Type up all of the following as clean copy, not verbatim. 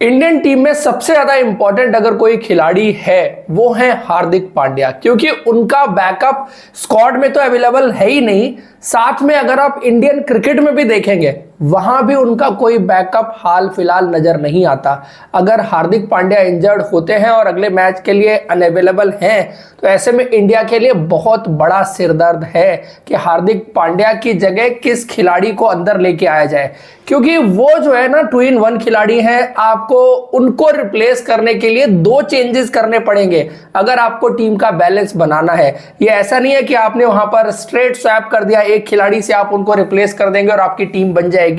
Indian team में सबसे ज्यादा इंपॉर्टेंट अगर कोई खिलाड़ी है वो है हार्दिक पांड्या, क्योंकि उनका बैकअप स्क्वाड में तो अवेलेबल है ही नहीं, साथ में अगर आप इंडियन क्रिकेट में भी देखेंगे वहां भी उनका कोई बैकअप हाल फिलहाल नजर नहीं आता। अगर हार्दिक पांड्या इंजर्ड होते हैं और अगले मैच के लिए अनअवेलेबल हैं तो ऐसे में इंडिया के लिए बहुत बड़ा सिरदर्द है कि हार्दिक पांड्या की जगह किस खिलाड़ी को अंदर लेके आया जाए, क्योंकि वो जो है ना 2-in-1 खिलाड़ी हैं। आपको उनको रिप्लेस करने के लिए 2 चेंजेस करने पड़ेंगे अगर आपको टीम का बैलेंस बनाना है। ये ऐसा नहीं है कि आपने वहां पर स्ट्रेट स्वैप कर दिया, एक खिलाड़ी से आप उनको रिप्लेस कर देंगे और आपकी टीम बन जाएगी।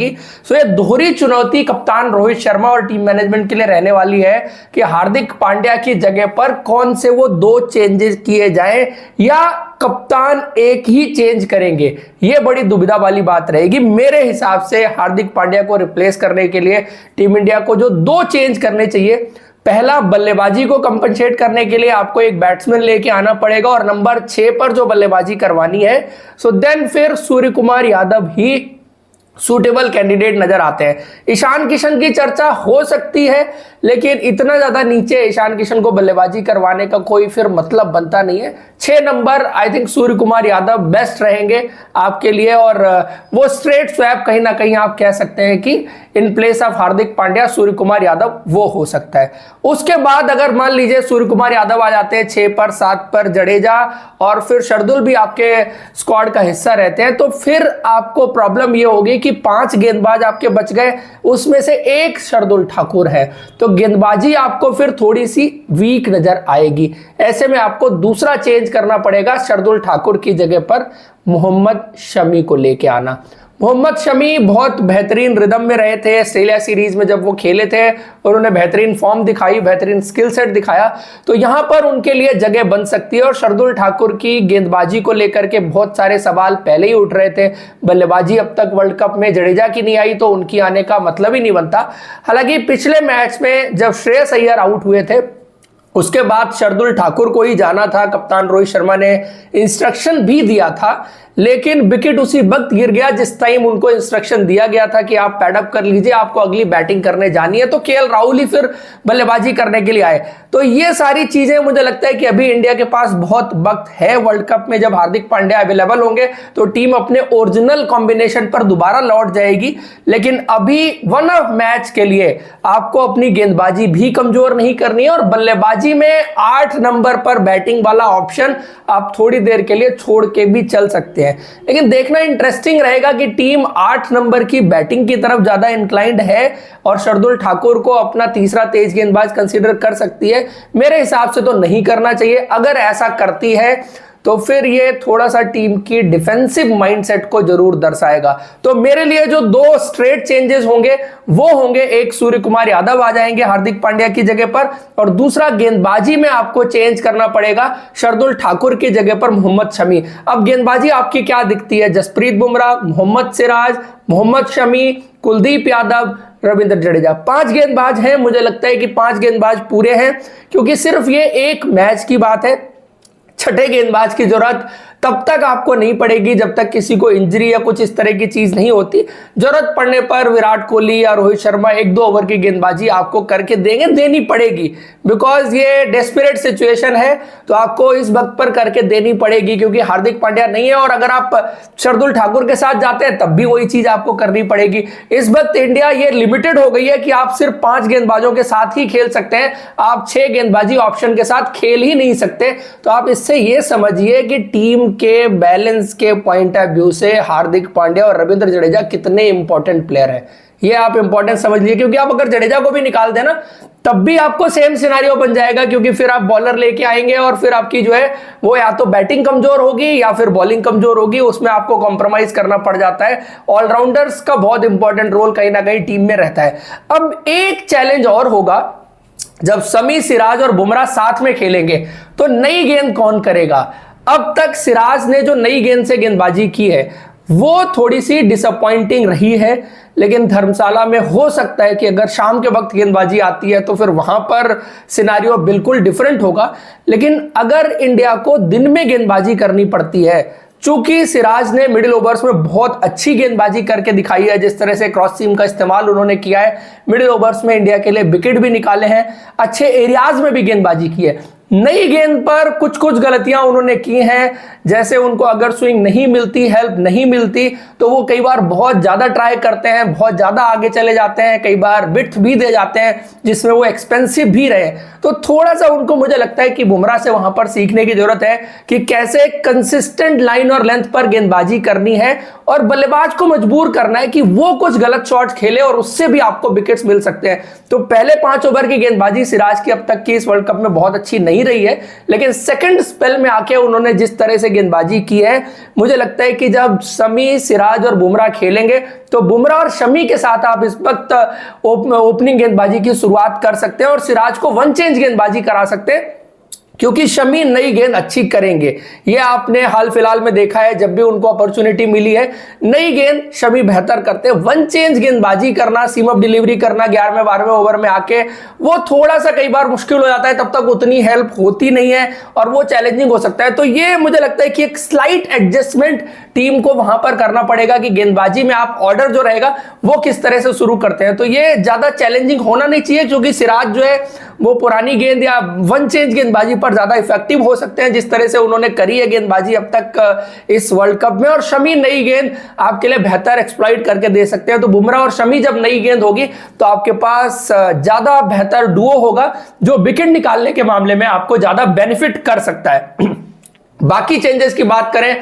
सो ये दोहरी चुनौती कप्तान रोहित शर्मा और टीम मैनेजमेंट के लिए रहने वाली है कि हार्दिक पांड्या की जगह पर कौन से वो 2 चेंजेस किए जाएं या कप्तान एक ही चेंज करेंगे। यह बड़ी दुविधा वाली बात रहेगी। मेरे हिसाब से हार्दिक पांड्या को रिप्लेस करने के लिए टीम इंडिया को जो 2 चेंज करने चाहिए, पहला बल्लेबाजी को कंपनसेट करने के लिए आपको एक बैट्समैन लेके आना पड़ेगा और नंबर 6 पर जो बल्लेबाजी करवानी है सो देन फिर सूर्य कुमार यादव ही सूटेबल कैंडिडेट नजर आते हैं। ईशान किशन की चर्चा हो सकती है लेकिन इतना ज्यादा नीचे ईशान किशन को बल्लेबाजी करवाने का कोई फिर मतलब बनता नहीं है। 6 number I think Surya Kumar Yadav best रहेंगे आपके लिए और वो स्ट्रेट स्वैप कहीं ना कहीं आप कह सकते हैं कि in place of Hardik Pandya Surya Kumar Yadav वो हो सकता है। उसके बाद अगर मान लीजिए सूर्य कुमार यादव आ जाते हैं 6 पर, 7 पर जडेजा और फिर शार्दुल भी आपके स्क्वाड का हिस्सा रहते हैं तो फिर आपको प्रॉब्लम ये होगी कि 5 गेंदबाज आपके बच गए, उसमें से एक शार्दुल ठाकुर है तो गेंदबाजी आपको फिर थोड़ी सी वीक नजर आएगी। ऐसे में आपको दूसरा चेंज करना पड़ेगा, शार्दुल ठाकुर की जगह पर मोहम्मद शमी को लेके आना। मोहम्मद शमी बहुत बेहतरीन रिदम में रहे थे ऑस्ट्रेलिया सीरीज में जब वो खेले थे और उन्होंने बेहतरीन फॉर्म दिखाई, बेहतरीन स्किल सेट दिखाया, तो यहां पर उनके लिए जगह बन सकती है। और शार्दुल ठाकुर की गेंदबाजी को लेकर के बहुत सारे सवाल पहले ही उठ रहे थे। बल्लेबाजी अब तक वर्ल्ड कप में जडेजा की नहीं आई तो उनकी आने का मतलब ही नहीं बनता। हालांकि पिछले मैच में जब श्रेयस अय्यर आउट हुए थे उसके बाद शार्दुल ठाकुर को ही जाना था, कप्तान रोहित शर्मा ने इंस्ट्रक्शन भी दिया था, लेकिन विकेट उसी वक्त गिर गया जिस टाइम उनको इंस्ट्रक्शन दिया गया था कि आप पैडअप कर लीजिए, आपको अगली बैटिंग करने जानी है। तो केएल राहुल ही फिर बल्लेबाजी करने के लिए आए। तो ये सारी चीजें मुझे लगता है कि अभी इंडिया के पास बहुत वक्त है। वर्ल्ड कप में जब हार्दिक पांड्या अवेलेबल होंगे तो टीम अपने ओरिजिनल कॉम्बिनेशन पर दोबारा लौट जाएगी, लेकिन अभी वन ऑफ मैच के लिए आपको अपनी गेंदबाजी भी कमजोर नहीं करनी है और बल्लेबाजी में 8 नंबर पर बैटिंग वाला ऑप्शन आप थोड़ी देर के लिए छोड़ के भी चल सकते हैं। लेकिन देखना इंटरेस्टिंग रहेगा कि टीम 8 नंबर की बैटिंग की तरफ ज्यादा इंक्लाइंड है और शार्दुल ठाकुर को अपना तीसरा तेज गेंदबाज कंसीडर कर सकती है। मेरे हिसाब से तो नहीं करना चाहिए। अगर ऐसा करती है तो फिर ये थोड़ा सा टीम की डिफेंसिव माइंडसेट को जरूर दर्शाएगा। तो मेरे लिए जो 2 स्ट्रेट चेंजेस होंगे वो होंगे, एक सूर्य कुमार यादव आ जाएंगे हार्दिक पांड्या की जगह पर और दूसरा गेंदबाजी में आपको चेंज करना पड़ेगा, शार्दुल ठाकुर की जगह पर मोहम्मद शमी। अब गेंदबाजी आपकी क्या दिखती है? जसप्रीत बुमराह, मोहम्मद सिराज, मोहम्मद शमी, कुलदीप यादव, रविंद्र जडेजा, 5 गेंदबाज हैं। मुझे लगता है कि 5 गेंदबाज पूरे हैं क्योंकि सिर्फ ये एक मैच की बात है। छठे गेंदबाज की जरूरत तब तक आपको नहीं पड़ेगी जब तक किसी को इंजरी या कुछ इस तरह की चीज नहीं होती। जरूरत पड़ने पर विराट कोहली या रोहित शर्मा 1-2 ओवर की गेंदबाजी आपको करके देनी पड़ेगी, बिकॉज ये डेस्परेट सिचुएशन है तो आपको इस वक्त पर करके देनी पड़ेगी क्योंकि हार्दिक पांड्या नहीं है। और अगर आप शार्दुल ठाकुर के साथ जाते हैं तब भी वही चीज आपको करनी पड़ेगी। इस वक्त इंडिया ये लिमिटेड हो गई है कि आप सिर्फ 5 गेंदबाजों के साथ ही खेल सकते हैं, आप 6 गेंदबाजी ऑप्शन के साथ खेल ही नहीं सकते। तो आप इससे ये समझिए कि टीम के बैलेंस के पॉइंट ऑफ व्यू से हार्दिक पांड्या और रविंद्र जडेजा कितने इंपॉर्टेंट प्लेयर हैं, ये आप इंपॉर्टेंट समझ लीजिए। क्योंकि आप अगर जडेजा को भी निकाल देना तब भी आपको सेम सिनेरियो बन जाएगा क्योंकि फिर आप बॉलर लेके आएंगे और फिर आपकी जो है वो या तो बैटिंग कमजोर होगी या फिर बॉलिंग कमजोर होगी, उसमें आपको कॉम्प्रोमाइज करना पड़ जाता है। ऑलराउंडर्स का बहुत इंपॉर्टेंट रोल कहीं ना कहीं टीम में रहता है। अब एक चैलेंज और होगा, जब शमी, सिराज और बुमराह साथ में खेलेंगे तो नई गेंद कौन करेगा? अब तक सिराज ने जो नई गेंद से गेंदबाजी की है वो थोड़ी सी डिसअपॉइंटिंग रही है, लेकिन धर्मशाला में हो सकता है कि अगर शाम के वक्त गेंदबाजी आती है तो फिर वहां पर सिनारियो बिल्कुल डिफरेंट होगा। लेकिन अगर इंडिया को दिन में गेंदबाजी करनी पड़ती है चूंकि सिराज ने मिडिल ओवर्स में बहुत अच्छी गेंदबाजी करके दिखाई है, जिस तरह से क्रॉस सीम का इस्तेमाल उन्होंने किया है, मिडिल ओवर्स में इंडिया के लिए विकेट भी निकाले हैं, अच्छे एरियाज में भी गेंदबाजी की है। नई गेंद पर कुछ कुछ गलतियां उन्होंने की हैं, जैसे उनको अगर स्विंग नहीं मिलती, हेल्प नहीं मिलती, तो वो कई बार बहुत ज्यादा ट्राई करते हैं, बहुत ज्यादा आगे चले जाते हैं, कई बार विड्थ भी दे जाते हैं जिसमें वो एक्सपेंसिव भी रहे। तो थोड़ा सा उनको मुझे लगता है कि बुमराह से वहां पर सीखने की जरूरत है कि कैसे कंसिस्टेंट लाइन और लेंथ पर गेंदबाजी करनी है और बल्लेबाज को मजबूर करना है कि वो कुछ गलत शॉट्स खेले और उससे भी आपको विकेट्स मिल सकते हैं। तो पहले 5 ओवर की गेंदबाजी सिराज की अब तक की इस वर्ल्ड कप में बहुत अच्छी नहीं रही है, लेकिन सेकंड स्पेल में आके उन्होंने जिस तरह से गेंदबाजी की है, मुझे लगता है कि जब शमी, सिराज और बुमराह खेलेंगे तो बुमराह और शमी के साथ आप इस वक्त ओपनिंग गेंदबाजी की शुरुआत कर सकते हैं और सिराज को वन चेंज गेंदबाजी करा सकते हैं, क्योंकि शमी नई गेंद अच्छी करेंगे। ये आपने हाल फिलहाल में देखा है, जब भी उनको अपॉर्चुनिटी मिली है नई गेंद शमी बेहतर करते हैं। वन चेंज गेंदबाजी करना, सीम अप डिलीवरी करना 11वें 12वें ओवर में आके, वो थोड़ा सा कई बार मुश्किल हो जाता है, तब तक उतनी हेल्प होती नहीं है और वो चैलेंजिंग हो सकता है। तो ये मुझे लगता है कि एक स्लाइट एडजस्टमेंट टीम को वहां पर करना पड़ेगा कि गेंदबाजी में आप ऑर्डर जो रहेगा वो किस तरह से शुरू करते हैं। तो ये ज्यादा चैलेंजिंग होना नहीं चाहिए, क्योंकि सिराज जो है वो पुरानी गेंद या वन चेंज गेंदबाजी पर ज्यादा इफेक्टिव हो सकते हैं, जिस तरह से उन्होंने करी है गेंदबाजी अब तक इस वर्ल्ड कप में। और शमी नई गेंद आपके लिए बेहतर एक्सप्लॉइट करके दे सकते हैं। तो बुमराह और शमी जब नई गेंद होगी तो आपके पास ज्यादा बेहतर डुओ होगा, जो विकेट निकालने के मामले में आपको ज्यादा बेनिफिट कर सकता है। बाकी चेंजेस की बात करें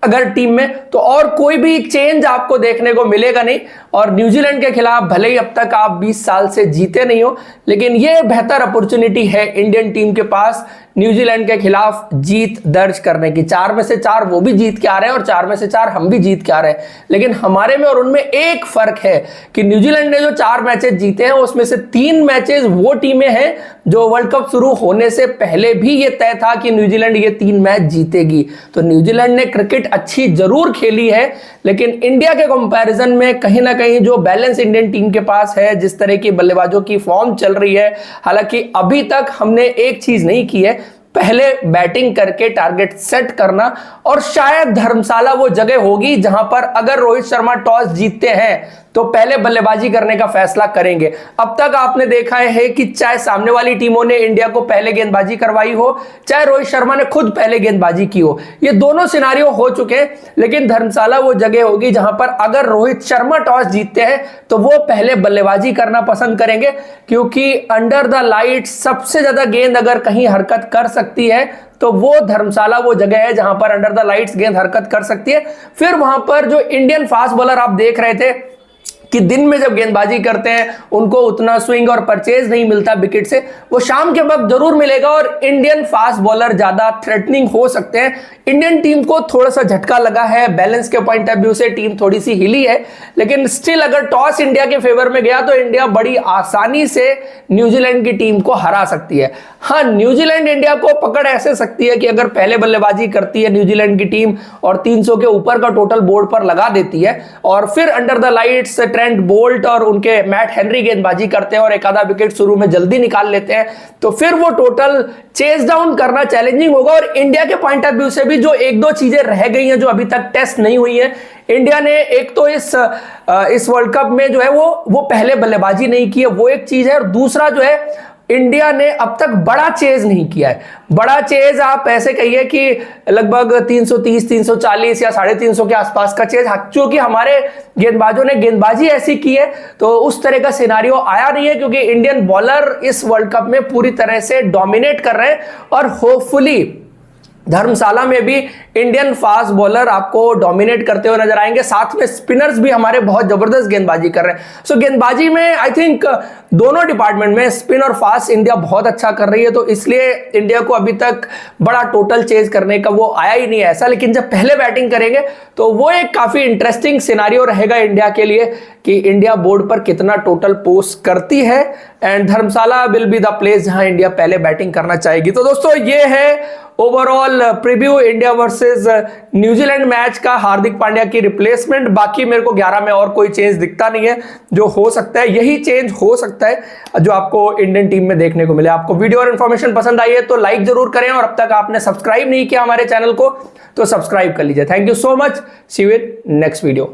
अगर टीम में, तो और कोई भी चेंज आपको देखने को मिलेगा नहीं। और न्यूजीलैंड के खिलाफ भले ही अब तक आप 20 साल से जीते नहीं हो, लेकिन यह बेहतर अपॉर्चुनिटी है इंडियन टीम के पास न्यूजीलैंड के खिलाफ जीत दर्ज करने की। 4 में से 4 वो भी जीत के आ रहे हैं और 4 में से 4 हम भी जीत के आ रहे हैं, लेकिन हमारे में और उनमें एक फर्क है कि न्यूजीलैंड ने जो 4 मैचेस जीते हैं उसमें से 3 मैचेस वो टीमें हैं जो वर्ल्ड कप शुरू होने से पहले भी ये तय था कि न्यूजीलैंड ये 3 मैच जीतेगी। तो न्यूजीलैंड ने क्रिकेट अच्छी जरूर खेली है, लेकिन इंडिया के कंपैरिजन में कहीं ना कहीं जो बैलेंस इंडियन टीम के पास है, जिस तरह की बल्लेबाजों की फॉर्म चल रही है, हालांकि अभी तक हमने एक चीज नहीं की है, पहले बैटिंग करके टारगेट सेट करना। और शायद धर्मशाला वो जगह होगी जहां पर अगर रोहित शर्मा टॉस जीतते हैं तो पहले बल्लेबाजी करने का फैसला करेंगे। अब तक आपने देखा है कि चाहे सामने वाली टीमों ने इंडिया को पहले गेंदबाजी करवाई हो, चाहे रोहित शर्मा ने खुद पहले गेंदबाजी की हो, ये दोनों सिनारियो हो चुके हैं, लेकिन धर्मशाला वो जगह होगी जहां पर अगर रोहित शर्मा टॉस जीतते हैं तो वो पहले बल्लेबाजी करना पसंद करेंगे, क्योंकि अंडर द लाइट सबसे ज्यादा गेंद अगर कहीं हरकत कर सकती है तो वो धर्मशाला वो जगह है जहां पर अंडर द लाइट्स गेंद हरकत कर सकती है। फिर वहां पर जो इंडियन फास्ट बॉलर आप देख रहे थे कि दिन में जब गेंदबाजी करते हैं उनको उतना स्विंग और परचेज नहीं मिलता विकेट से, वो शाम के वक्त जरूर मिलेगा और इंडियन फास्ट बॉलर ज्यादा थ्रेटनिंग हो सकते हैं। इंडियन टीम को थोड़ा सा झटका लगा है, बैलेंस के पॉइंट ऑफ व्यू से टीम थोड़ी सी हिली है, लेकिन स्टिल अगर टॉस इंडिया के फेवर में गया तो इंडिया बड़ी आसानी से न्यूजीलैंड की टीम को हरा सकती है। हाँ, न्यूजीलैंड इंडिया को पकड़ ऐसे सकती है कि अगर पहले बल्लेबाजी करती है न्यूजीलैंड की टीम और 300 के ऊपर का टोटल बोर्ड पर लगा देती है और फिर under the lights Trent Boult और उनके मैट हेनरी गेंदबाजी करते हैं और एक आधा विकेट शुरू में जल्दी निकाल लेते हैं, तो फिर वो टोटल चेस डाउन करना चैलेंजिंग होगा। और इंडिया के पॉइंट ऑफ व्यू से भी जो 1-2 चीजें रह गई हैं जो अभी तक टेस्ट नहीं हुई है, इंडिया ने एक तो इस वर्ल्ड कप में जो है वो पहले बल्लेबाजी नहीं की है, वो एक चीज है। और दूसरा जो है, इंडिया ने अब तक बड़ा चेज नहीं किया है। बड़ा चेज आप ऐसे कहिए कि लगभग 330, 340 या 350 के आसपास का चेज, क्योंकि हमारे गेंदबाजों ने गेंदबाजी ऐसी की है तो उस तरह का सिनारियो आया नहीं है, क्योंकि इंडियन बॉलर इस वर्ल्ड कप में पूरी तरह से डोमिनेट कर रहे हैं और होपफुली धर्मशाला में भी इंडियन फास्ट बॉलर आपको डोमिनेट करते हुए नजर आएंगे। साथ में स्पिनर्स भी हमारे बहुत जबरदस्त गेंदबाजी कर रहे हैं। सो गेंदबाजी में आई थिंक दोनों डिपार्टमेंट में स्पिन और फास्ट इंडिया बहुत अच्छा कर रही है, तो इसलिए इंडिया को अभी तक बड़ा टोटल चेज करने का वो आया ही नहीं ऐसा। लेकिन जब पहले बैटिंग करेंगे तो वो एक काफी इंटरेस्टिंग सिनारियो रहेगा इंडिया के लिए कि इंडिया बोर्ड पर कितना टोटल पोस्ट करती है, and Dharamshala will be the place जहां इंडिया पहले बैटिंग करना चाहेगी। तो दोस्तों ये है overall preview India versus New Zealand match का, हार्दिक पांड्या की रिप्लेसमेंट। बाकी मेरे को 11 में और कोई चेंज दिखता नहीं है, जो हो सकता है यही चेंज हो सकता है जो आपको इंडियन टीम में देखने को मिले। आपको वीडियो और इंफॉर्मेशन पसंद आई है तो लाइक जरूर करें, और अब तक आपने सब्सक्राइब नहीं किया हमारे चैनल को तो सब्सक्राइब कर लीजिए। Thank you so much, see you in next video.